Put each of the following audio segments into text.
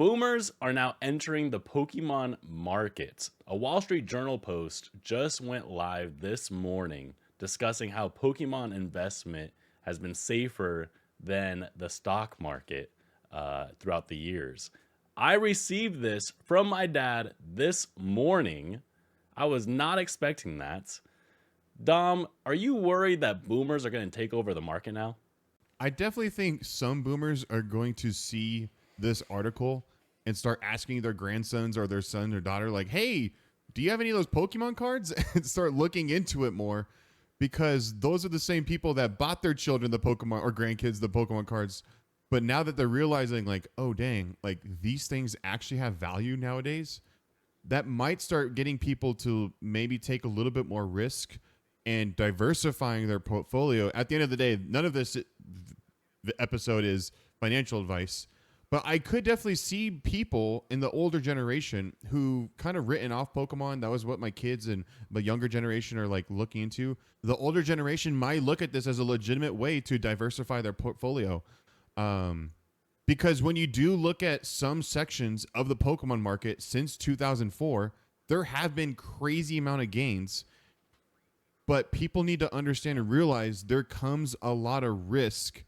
Boomers are now entering the Pokemon market. A Wall Street Journal post just went live this morning discussing how Pokemon investment has been safer than the stock market throughout the years. I received this from my dad this morning. I was not expecting that. Dom, are you worried that boomers are going to take over the market now? I definitely think some boomers are going to see this article and start asking their grandsons or their son or daughter, like, hey, do you have any of those Pokemon cards? And start looking into it more, because those are the same people that bought their children the Pokemon or grandkids the Pokemon cards. But now that they're realizing, like, oh, dang, like these things actually have value nowadays, that might start getting people to maybe take a little bit more risk and diversifying their portfolio. At the end of the day, none of this episode is financial advice, but I could definitely see people in the older generation who kind of written off Pokemon. That was what my kids and the younger generation are like looking into. The older generation might look at this as a legitimate way to diversify their portfolio. Because when you do look at some sections of the Pokemon market since 2004, there have been crazy amount of gains. But people need to understand and realize there comes a lot of risk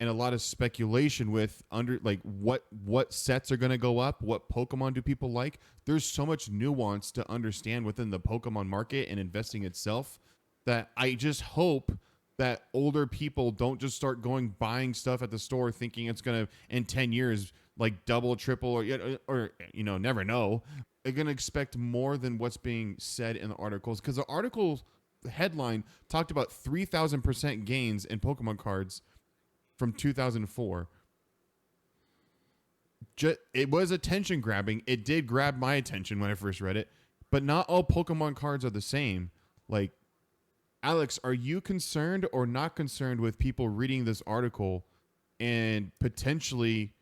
and a lot of speculation with what sets are going to go up, what Pokemon do people like. There's so much nuance to understand within the Pokemon market and investing itself that I just hope that older people don't just start buying stuff at the store thinking it's going to, in 10 years, like double, triple, or never know. They're going to expect more than what's being said in the articles, because the article headline talked about 3,000% gains in Pokemon cards from 2004. It was attention grabbing. It did grab my attention when I first read it, but not all Pokemon cards are the same. Like, Alex, are you concerned or not concerned with people reading this article and potentially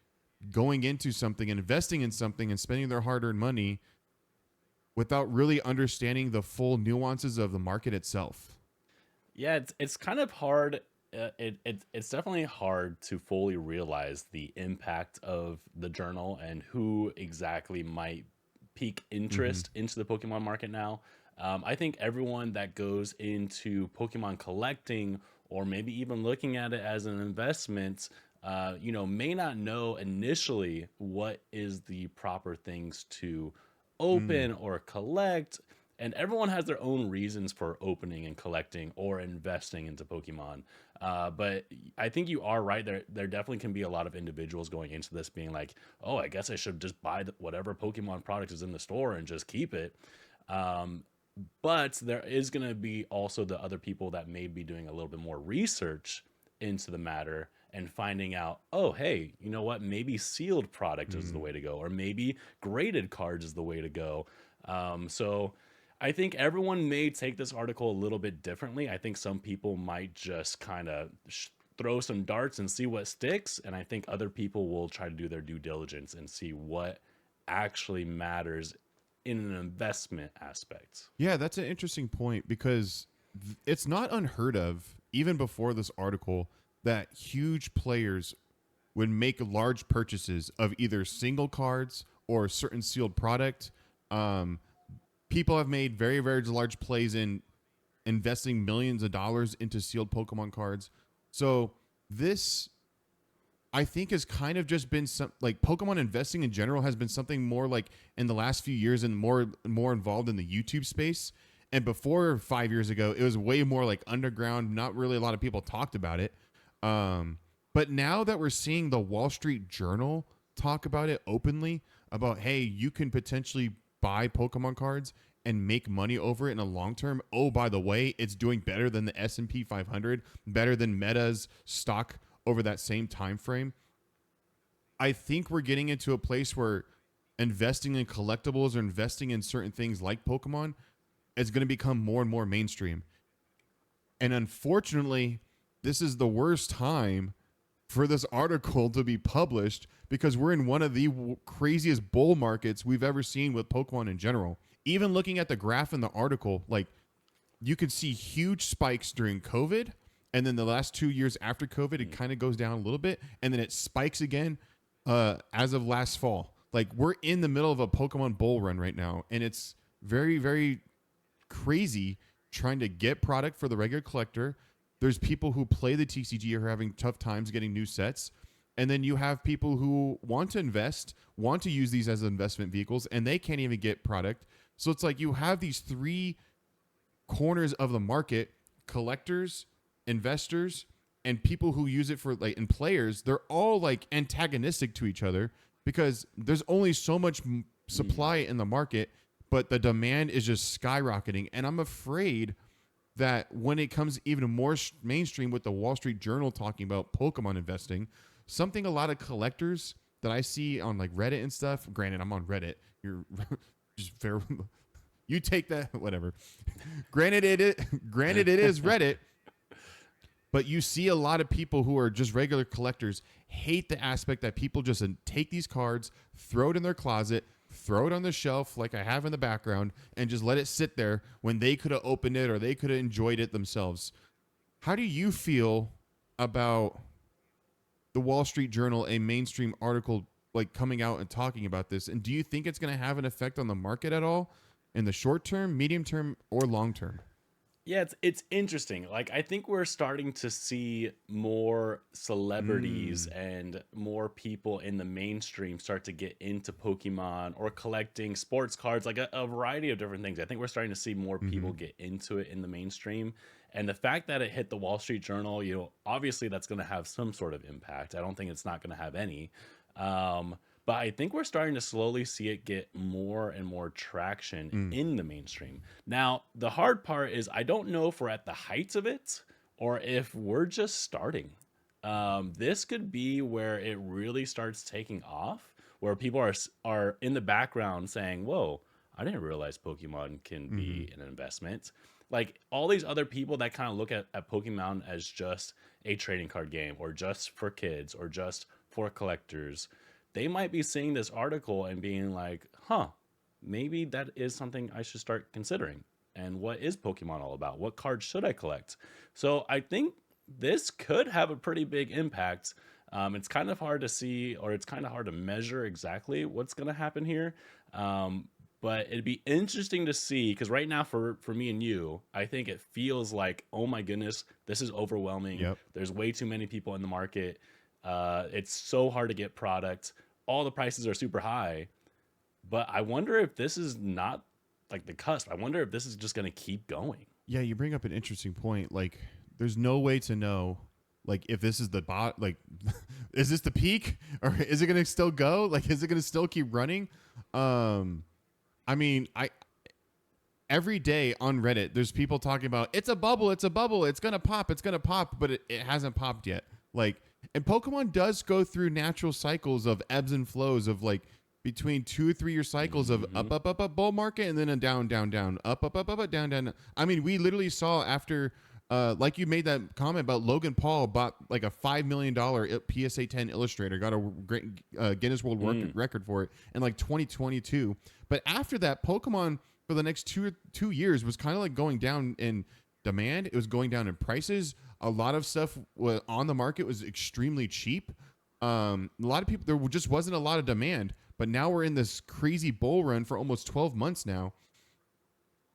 going into something, investing in something, and spending their hard-earned money without really understanding the full nuances of the market itself? Yeah, it's kind of hard. It's definitely hard to fully realize the impact of the journal and who exactly might pique interest into the Pokemon market now. I think everyone that goes into Pokemon collecting, or maybe even looking at it as an investment, may not know initially what is the proper things to open or collect. And everyone has their own reasons for opening and collecting or investing into Pokemon. But I think you are right. There definitely can be a lot of individuals going into this being like, oh, I guess I should just buy whatever Pokemon product is in the store and just keep it. But there is going to be also the other people that may be doing a little bit more research into the matter and finding out, oh, hey, you know what? Maybe sealed product is the way to go, or maybe graded cards is the way to go. So I think everyone may take this article a little bit differently. I think some people might just kind of throw some darts and see what sticks. And I think other people will try to do their due diligence and see what actually matters in an investment aspect. Yeah, that's an interesting point, because it's not unheard of, even before this article, that huge players would make large purchases of either single cards or certain sealed product. People have made very, very large plays in investing millions of dollars into sealed Pokemon cards. So this, I think, has kind of just been some, like, Pokemon investing in general has been something more like in the last few years and more involved in the YouTube space. And before 5 years ago, it was way more like underground. Not really a lot of people talked about it. But now that we're seeing the Wall Street Journal talk about it openly, about, hey, you can potentially buy Pokemon cards and make money over it in a long term. Oh, by the way, it's doing better than the S&P 500, better than Meta's stock over that same time frame. I think we're getting into a place where investing in collectibles or investing in certain things like Pokemon is going to become more and more mainstream. And unfortunately, this is the worst time for this article to be published, because we're in one of the craziest bull markets we've ever seen with Pokemon in general. Even looking at the graph in the article, like, you could see huge spikes during COVID, and then the last 2 years after COVID, it kind of goes down a little bit, and then it spikes again. as of last fall. Like we're in the middle of a Pokemon bull run right now, and it's very, very crazy trying to get product for the regular collector. There's people who play the TCG are having tough times getting new sets. And then you have people who want to invest, want to use these as investment vehicles, and they can't even get product. So it's like you have these three corners of the market: collectors, investors, and people who use it for like, and players. They're all like antagonistic to each other because there's only so much supply in the market, but the demand is just skyrocketing. And I'm afraid that when it comes even more mainstream with the Wall Street Journal talking about Pokemon investing, something a lot of collectors that I see on like Reddit and stuff. Granted, I'm on Reddit. You're just fair. You take that, whatever. Granted, it is Reddit, but you see a lot of people who are just regular collectors hate the aspect that people just take these cards, throw it in their closet, throw it on the shelf like I have in the background, and just let it sit there when they could have opened it or they could have enjoyed it themselves. How do you feel about the Wall Street Journal, a mainstream article like coming out and talking about this? And do you think it's going to have an effect on the market at all in the short term, medium term, or long term? Yeah, it's interesting. Like I think we're starting to see more celebrities and more people in the mainstream start to get into Pokemon or collecting sports cards, like a variety of different things. I think we're starting to see more people get into it in the mainstream. And the fact that it hit the Wall Street Journal, obviously that's going to have some sort of impact. I don't think it's not going to have any. But I think we're starting to slowly see it get more and more traction in the mainstream. Now, the hard part is I don't know if we're at the heights of it or if we're just starting. This could be where it really starts taking off, where people are in the background saying, "Whoa, I didn't realize Pokemon can be an investment." Like all these other people that kind of look at Pokemon as just a trading card game or just for kids or just for collectors, they might be seeing this article and being like, huh, maybe that is something I should start considering. And what is Pokemon all about? What cards should I collect? So I think this could have a pretty big impact. It's kind of hard to see, or it's kind of hard to measure exactly what's going to happen here. But it'd be interesting to see, because right now for me and you, I think it feels like, oh my goodness, this is overwhelming. Yep. There's way too many people in the market. It's so hard to get product. All the prices are super high. But I wonder if this is not like the cusp. I wonder if this is just going to keep going. Yeah, you bring up an interesting point. Like, there's no way to know, like, if this is the bot, like, is this the peak or is it going to still go? Like, is it going to still keep running? I mean, every day on Reddit, there's people talking about it's a bubble, it's gonna pop, but it hasn't popped yet. Like, and Pokemon does go through natural cycles of ebbs and flows of like between 2 or 3 year cycles of up bull market and then a down up down. I mean, we literally saw after like you made that comment about Logan Paul bought like a $5 million PSA 10 illustrator, got a great Guinness World Record for it in like 2022. But after that, Pokemon for the next 2 years was kind of like going down in demand. It was going down in prices. A lot of stuff on the market was extremely cheap. A lot of people, there just wasn't a lot of demand. But now we're in this crazy bull run for almost 12 months now.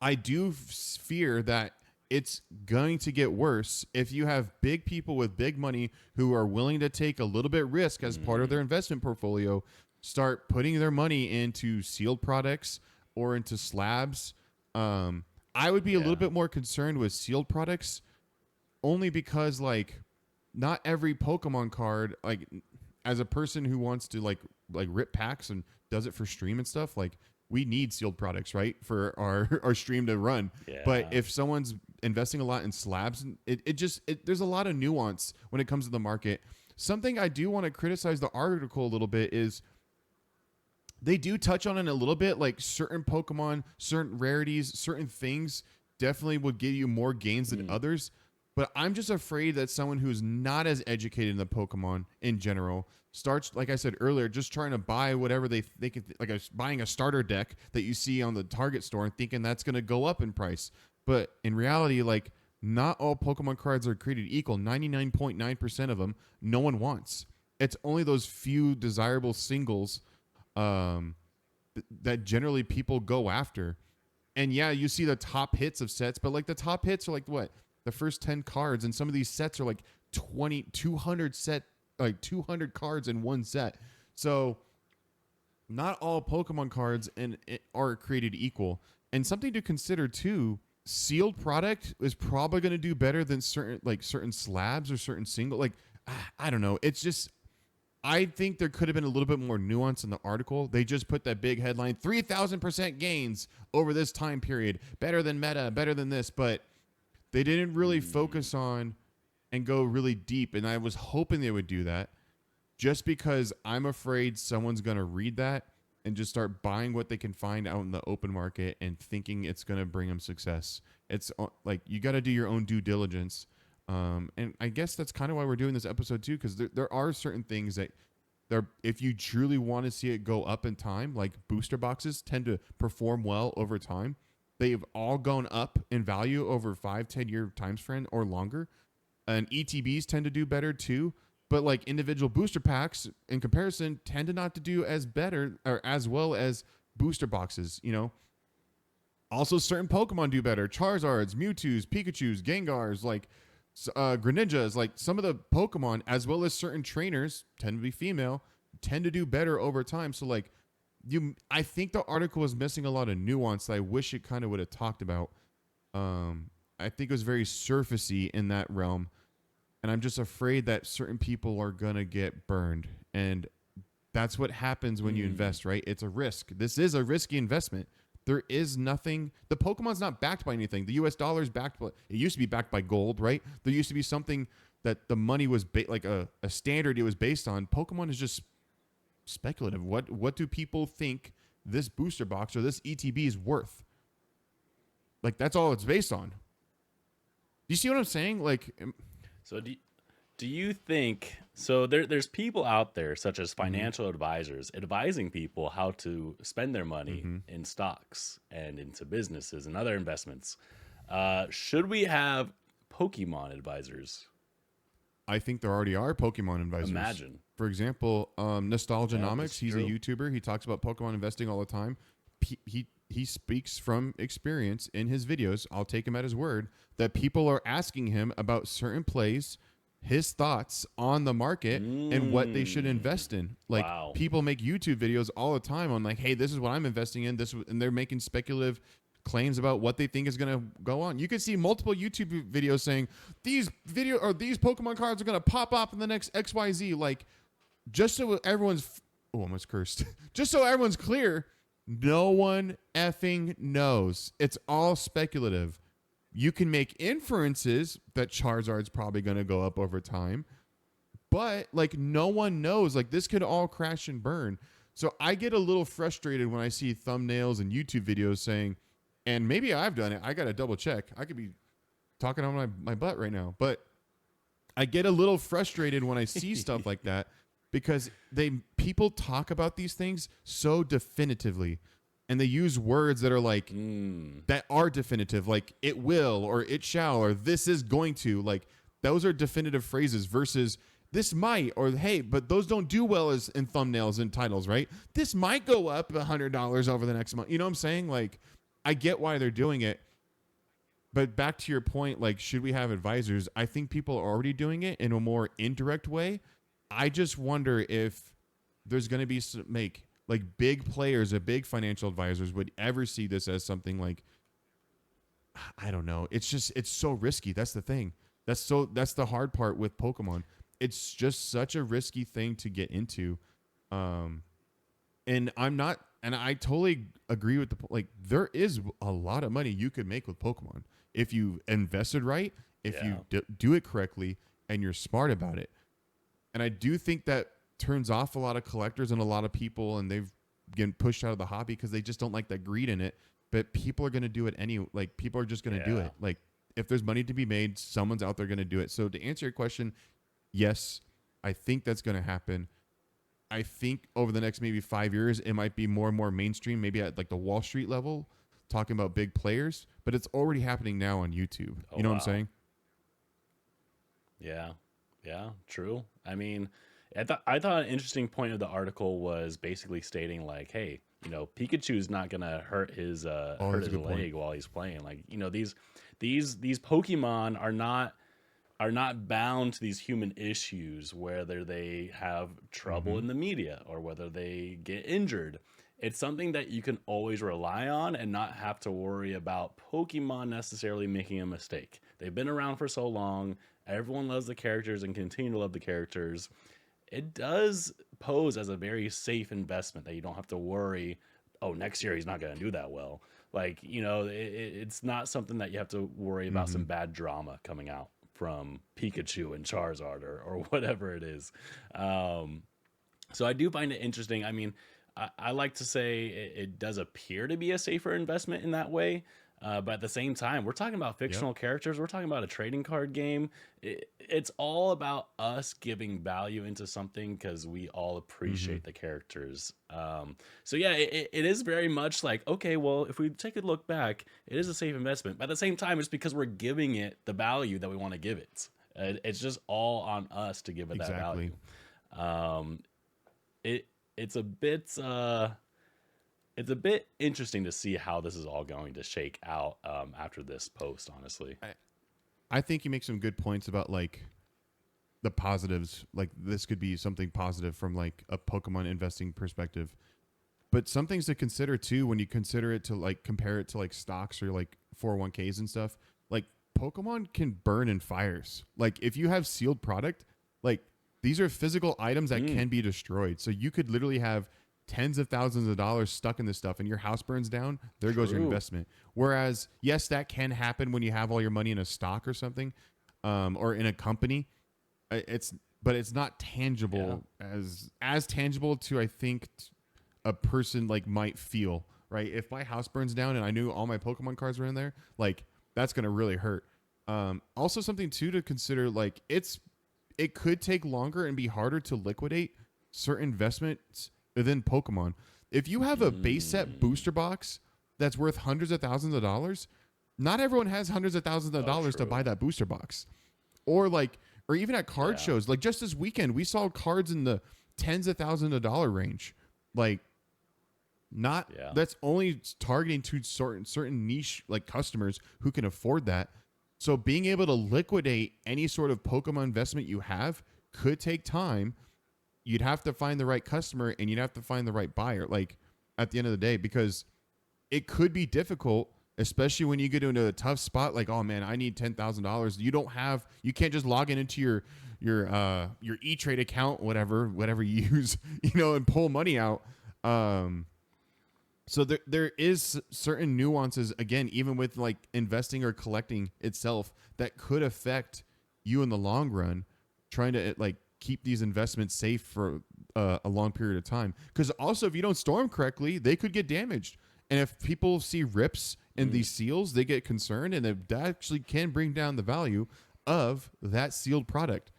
I do fear that it's going to get worse if you have big people with big money who are willing to take a little bit risk as part of their investment portfolio, start putting their money into sealed products or into slabs. I would be a little bit more concerned with sealed products only because like not every Pokemon card, like as a person who wants to like rip packs and does it for stream and stuff, like we need sealed products, right? For our stream to run. Yeah. But if someone's investing a lot in slabs, there's a lot of nuance when it comes to the market. Something I do want to criticize the article a little bit is they do touch on it a little bit, like certain Pokemon, certain rarities, certain things definitely would give you more gains than others. But I'm just afraid that someone who's not as educated in the Pokemon in general starts, like I said earlier, just trying to buy whatever they can, like buying a starter deck that you see on the Target store and thinking that's going to go up in price. But in reality, like not all Pokemon cards are created equal. 99.9% of them, no one wants. It's only those few desirable singles that generally people go after. And yeah, you see the top hits of sets, but like the top hits are like what? The first 10 cards, and some of these sets are like 200 set, like 200 cards in one set. So not all Pokemon cards are created equal. And something to consider too, sealed product is probably going to do better than certain slabs or certain single, like I don't know. It's just, I think there could have been a little bit more nuance in the article. They just put that big headline, 3,000% gains over this time period, better than Meta, better than this, but they didn't really focus on and go really deep. And I was hoping they would do that, just because I'm afraid someone's going to read that and just start buying what they can find out in the open market and thinking it's going to bring them success. It's like, you got to do your own due diligence. And I guess that's kind of why we're doing this episode too, because there are certain things that if you truly want to see it go up in time, like booster boxes tend to perform well over time. They've all gone up in value over 5-10 year time span or longer. And ETBs tend to do better too. But like individual booster packs in comparison tend to not to do as better or as well as booster boxes, you know. Also, certain Pokemon do better. Charizards, Mewtwo's, Pikachu's, Gengars, like Greninjas, like some of the Pokemon, as well as certain trainers, tend to be female, tend to do better over time. So like I think the article is missing a lot of nuance that I wish it kind of would have talked about. I think it was very surfacey in that realm. And I'm just afraid that certain people are going to get burned. And that's what happens when you invest, right? It's a risk. This is a risky investment. There is nothing. The Pokemon's not backed by anything. The US dollar is backed by, it used to be backed by gold, right? There used to be something that the money was like a standard it was based on. Pokemon is just speculative. What do people think this booster box or this ETB is worth? Like, that's all it's based on. Do you see what I'm saying? Like, so do you think, so there's people out there such as financial advisors advising people how to spend their money in stocks and into businesses and other investments. Should we have Pokemon advisors? I think there already are Pokemon advisors. Imagine. For example, Nostalgianomics, Yeah, he's a YouTuber. He talks about Pokemon investing all the time. He speaks from experience in his videos. I'll take him at his word that people are asking him about certain plays, his thoughts on the market and what they should invest in. Like, people make YouTube videos all the time on like, hey, this is what I'm investing in. And they're making speculative claims about what they think is going to go on. You can see multiple YouTube videos saying these Pokemon cards are going to pop up in the next XYZ. Like, just so everyone's, almost cursed. Just so everyone's clear, no one effing knows. It's all speculative. You can make inferences that Charizard's probably going to go up over time, but like, no one knows. Like, this could all crash and burn. So I get a little frustrated when I see thumbnails and YouTube videos saying, and maybe I've done it, I got to double check. I could be talking on my butt right now, but I get a little frustrated when I see stuff like that, because people talk about these things so definitively, and they use words that are like that are definitive, like it will or it shall or this is going to. Like, those are definitive phrases versus this might, or hey, but those don't do well as in thumbnails and titles, right? This might go up $100 over the next month. You know what I'm saying? Like, I get why they're doing it. But back to your point, like, should we have advisors? I think people are already doing it in a more indirect way. I just wonder if there's going to be some, like big players or big financial advisors would ever see this as something like, I don't know. It's so risky. That's the thing. That's the hard part with Pokemon. It's just such a risky thing to get into. And I totally agree with there is a lot of money you could make with Pokemon if you invested right, if you do it correctly, and you're smart about it. And I do think that turns off a lot of collectors and a lot of people, and they've getting pushed out of the hobby because they just don't like that greed in it. But people are going to do it people are just going to do it. Like, if there's money to be made, someone's out there going to do it. So to answer your question, yes, I think that's going to happen. I think over the next maybe 5 years, it might be more and more mainstream, maybe at like the Wall Street level, talking about big players, but it's already happening now on YouTube. You know what I'm saying? Yeah. Yeah, true. I mean, I thought an interesting point of the article was basically stating like, hey, Pikachu's not gonna Oh, hurt that's a his good point. leg while he's playing. Like, these Pokemon are not bound to these human issues, whether they have trouble Mm-hmm. in the media or whether they get injured. It's something that you can always rely on and not have to worry about Pokemon necessarily making a mistake. They've been around for so long. Everyone loves the characters and continue to love the characters. It does pose as a very safe investment that you don't have to worry, oh, next year he's not going to do that well. Like, it's not something that you have to worry about Mm-hmm. some bad drama coming out from Pikachu and Charizard or whatever it is. Um, so I do find it interesting. I mean, I like to say it does appear to be a safer investment in that way. But at the same time, we're talking about Yep. fictional characters. We're talking about a trading card game. It's all about us giving value into something because we all Mm-hmm. appreciate the characters. So yeah, it is very much like, okay, well, if we take a look back, it is a safe investment. But at the same time, it's because we're giving it the value that we want to give it. It's just all on us to give it that Exactly. value. Um, it it's a bit interesting to see how this is all going to shake out after this post. Honestly, I, I think you make some good points about like the positives. Like this could be something positive from like a Pokemon investing perspective. But some things to consider too when you consider it to like compare it to like stocks or like 401ks and stuff. Like Pokemon can burn in fires. Like if you have sealed product, like these are physical items that mm, can be destroyed. So you could literally have tens of thousands of dollars stuck in this stuff and your house burns down, there goes your true. investment. Whereas, yes, that can happen when you have all your money in a stock or something, or in a company. It's but it's not Yeah. tangible as tangible to I think a person like might feel, right? If my house burns down and I knew all my Pokemon cards were in there, like that's gonna really hurt. Also something too to consider, like it could take longer and be harder to liquidate certain investments within Pokemon. If you have a base set Mm. booster box that's worth hundreds of thousands of dollars, not everyone has hundreds of thousands of Oh, dollars to buy true. that booster box. Or like, or even at card Yeah. shows, like just this weekend, we saw cards in the tens of thousands of dollar range. Like, not Yeah. that's only targeting to certain niche like customers who can afford that. So being able to liquidate any sort of Pokemon investment you have could take time. You'd have to find the right customer and you'd have to find the right buyer, like at the end of the day, because it could be difficult, especially when you get into a tough spot. Like, oh man, I need $10,000. You can't just log in into your E Trade account, whatever you use, and pull money out. Um, so there is certain nuances again, even with like investing or collecting itself, that could affect you in the long run, trying to like keep these investments safe for a long period of time. Because also, if you don't store them correctly, they could get damaged. And if people see rips in Mm. these seals, they get concerned, and that actually can bring down the value of that sealed product.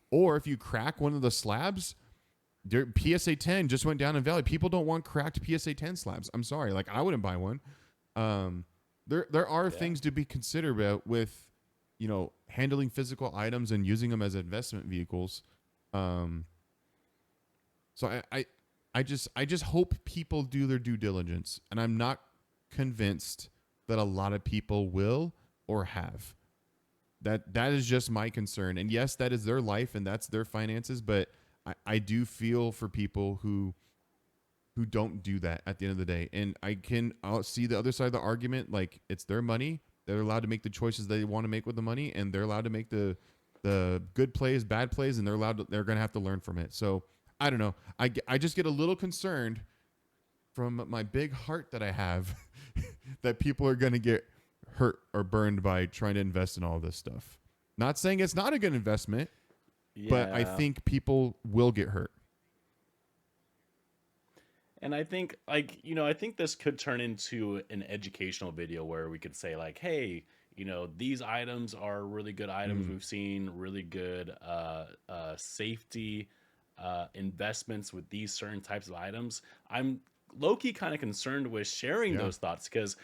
Or if you crack one of the slabs, PSA 10 just went down in value. People don't want cracked PSA 10 slabs. I'm sorry, like I wouldn't buy one. There are Yeah. things to be considered about with handling physical items and using them as investment vehicles. Um, so I just hope people do their due diligence, and I'm not convinced that a lot of people will or have. That is just my concern. And yes, that is their life and that's their finances, but I do feel for people who don't do that at the end of the day. And I'll see the other side of the argument. Like it's their money. They're allowed to make the choices they want to make with the money, and they're allowed to make the good plays, bad plays, and they're going to have to learn from it. So I don't know. I just get a little concerned from my big heart that I have that people are going to get hurt or burned by trying to invest in all this stuff. Not saying it's not a good investment, but I Yeah. think people will get hurt. And I think, like, I think this could turn into an educational video where we could say, like, hey, these items are really good items. Mm-hmm. We've seen really good safety investments with these certain types of items. I'm low key kind of concerned with sharing Yeah. those thoughts because,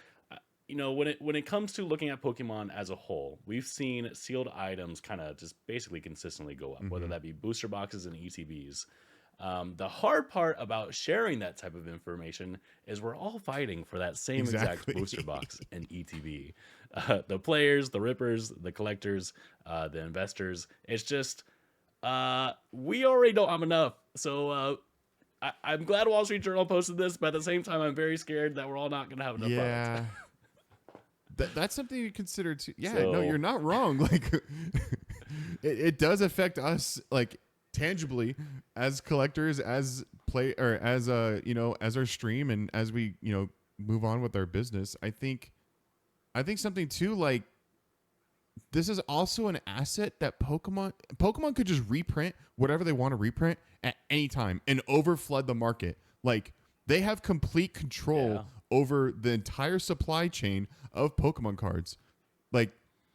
when it comes to looking at Pokemon as a whole, we've seen sealed items kind of just basically consistently go up, whether Mm-hmm. that be booster boxes and ETBs. The hard part about sharing that type of information is we're all fighting for that same exact Exactly. booster box and ETB. The players, the rippers, the collectors, the investors. It's just we already don't have enough. So I'm glad Wall Street Journal posted this, but at the same time, I'm very scared that we're all not going to have enough product. Yeah. That's something to consider too. Yeah, no, So you're not wrong. Like, it does affect us, like, tangibly as collectors, as play, or as as our stream, and as we move on with our business. I think something too, like, this is also an asset that Pokemon could just reprint whatever they want to reprint at any time and overflood the market. Like, they have complete control yeah. over the entire supply chain of Pokemon cards. Like,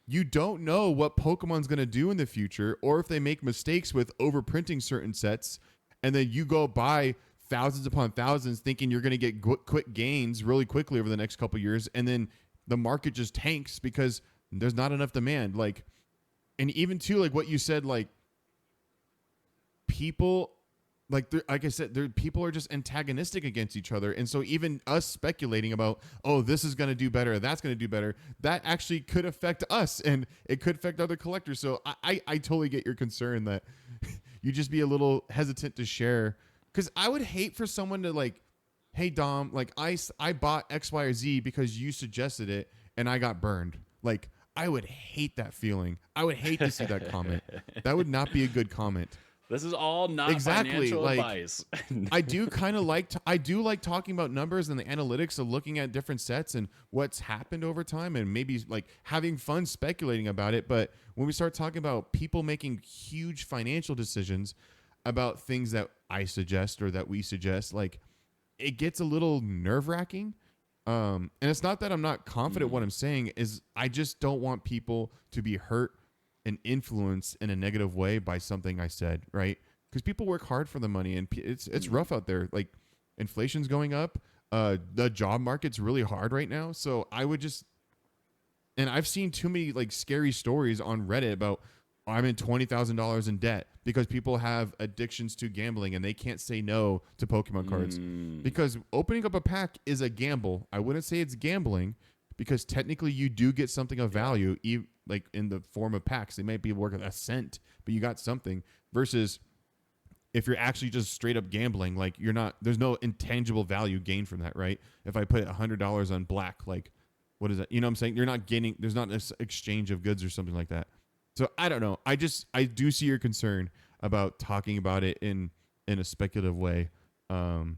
you don't know what Pokemon's going to do in the future, or if they make mistakes with overprinting certain sets, and then you go buy thousands upon thousands thinking you're going to get quick gains really quickly over the next couple years, and then the market just tanks because there's not enough demand. Like, and even too, like what you said, like, people, like I said, people are just antagonistic against each other. And so even us speculating about, oh, this is going to do better, that's going to do better, that actually could affect us, and it could affect other collectors. So I totally get your concern that you just be a little hesitant to share. Because I would hate for someone to, like, hey, Dom, like, I bought X, Y, or Z because you suggested it and I got burned. Like, I would hate that feeling. I would hate to see that comment. That would not be a good comment. This is all not Exactly, financial like, advice. I do kind of like I do like talking about numbers and the analytics of looking at different sets and what's happened over time, and maybe, like, having fun speculating about it. But when we start talking about people making huge financial decisions about things that I suggest or that we suggest, like, it gets a little nerve-wracking. And it's not that I'm not confident. What I'm saying is I just don't want people to be hurt and influenced in a negative way by something I said, right? Because people work hard for the money, and it's rough out there. Like, inflation's going up. The job market's really hard right now. So I would just, and I've seen too many, like, scary stories on Reddit about, I'm in $20,000 in debt because people have addictions to gambling and they can't say no to Pokemon cards. Because opening up a pack is a gamble. I wouldn't say it's gambling, because technically you do get something of value, like, in the form of packs. They might be worth a cent, but you got something. Versus if you're actually just straight up gambling, like, there's no intangible value gained from that, right? If I put $100 on black, like, what is that? You know what I'm saying? You're not gaining, there's not this exchange of goods or something like that. So I don't know. I do see your concern about talking about it in a speculative way. Oh,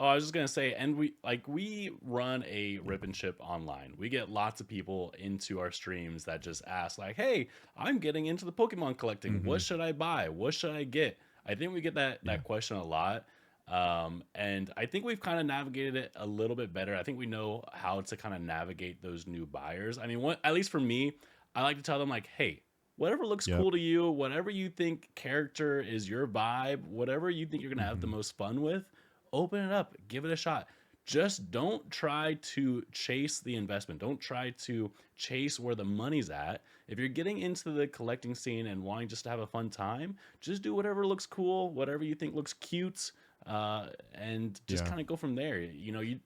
I was just gonna say, and we run a rip and ship online. We get lots of people into our streams that just ask, like, "Hey, I'm getting into the Pokemon collecting. What should I buy? What should I get?" I think we get that question a lot, and I think we've kind of navigated it a little bit better. I think we know how to kind of navigate those new buyers. I mean, at least for me, I like to tell them, like, "Hey, whatever looks Yep. cool to you, whatever you think character is your vibe, whatever you think you're gonna have the most fun with, open it up, give it a shot. Just don't try to chase the investment. Don't try to chase where the money's at. If you're getting into the collecting scene and wanting just to have a fun time, just do whatever looks cool, whatever you think looks cute, and just Yeah. kind of go from there.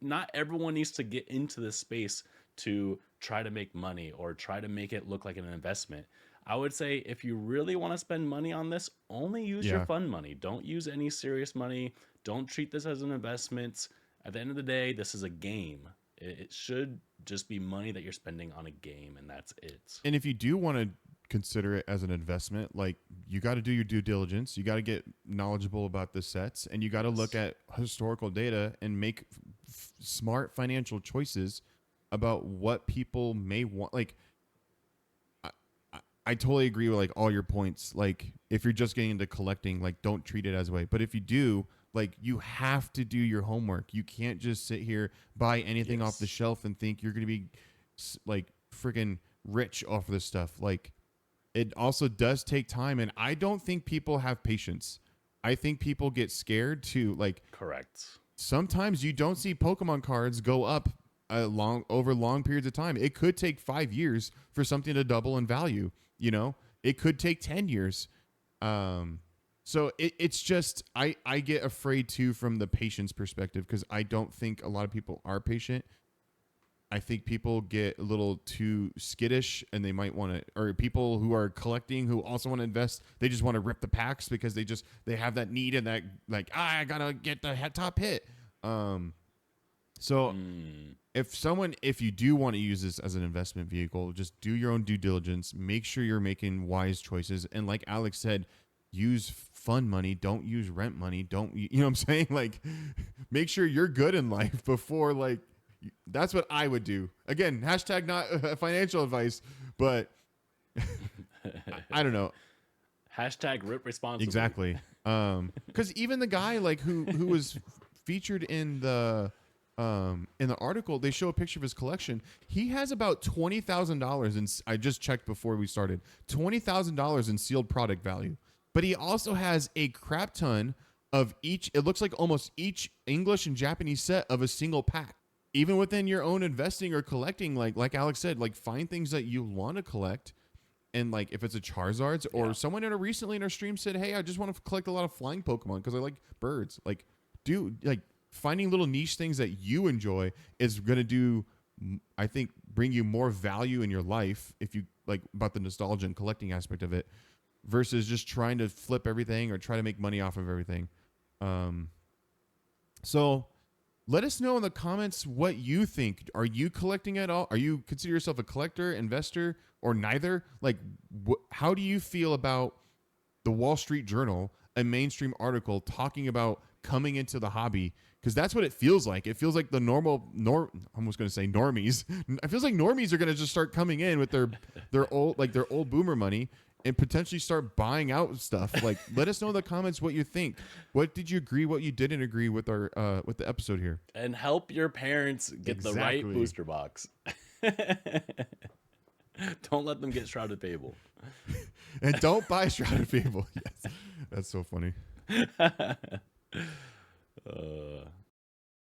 Not everyone needs to get into this space to try to make money or try to make it look like an investment. I would say if you really want to spend money on this, only use your Yeah. fun money. Don't use any serious money. Don't treat this as an investment. At the end of the day, this is a game. It should just be money that you're spending on a game, and that's it. And if you do want to consider it as an investment, like, you got to do your due diligence. You got to get knowledgeable about the sets, and you got to look at historical data and make smart financial choices about what people may want. Like, I totally agree with, like, all your points. Like, if you're just getting into collecting, like, don't treat it as a way. But if you do, like, you have to do your homework. You can't just sit here, buy anything off the shelf and think you're going to be, like, freaking rich off of this stuff. Like, it also does take time, and I don't think people have patience. I think people get scared too. Like, Correct. sometimes you don't see Pokemon cards go up over long periods of time. It could take 5 years for something to double in value. You know, it could take 10 years. So it's just, I get afraid too from the patient's perspective, because I don't think a lot of people are patient. I think people get a little too skittish, and they might want to, or people who are collecting who also want to invest, they just want to rip the packs because they have that need and that like, I gotta get the top hit. So if you do want to use this as an investment vehicle, just do your own due diligence, make sure you're making wise choices. And like Alex said, use fund money, don't use rent money. Don't, you know what I'm saying? Like, make sure you're good in life before, like, that's what I would do. Again, hashtag not financial advice, but I don't know. Hashtag rip responsibly. Exactly. Because even the guy like who was featured in the article, they show a picture of his collection. He has about $20,000 in, I just checked before we started, $20,000 in sealed product value. But he also has a crap ton of each. It looks like almost each English and Japanese set of a single pack. Even within your own investing or collecting, like Alex said, like find things that you want to collect. And like if it's a Charizards, or someone recently in our stream said, hey, I just want to collect a lot of flying Pokemon because I like birds. Like, finding little niche things that you enjoy is going to do, I think, bring you more value in your life if you like about the nostalgia and collecting aspect of it, versus just trying to flip everything or try to make money off of everything. So let us know in the comments what you think. Are you collecting at all? Are you consider yourself a collector, investor, or neither? Like, how do you feel about the Wall Street Journal, a mainstream article talking about coming into the hobby? Because that's what it feels like. It feels like the I'm almost going to say normies. It feels like normies are going to just start coming in with their old boomer money and potentially start buying out stuff. Like, let us know in the comments what you think. What did you agree? What you didn't agree with with the episode here? And help your parents get the right booster box. Don't let them get Shrouded Fable. And don't buy Shrouded Fable. Yes, that's so funny.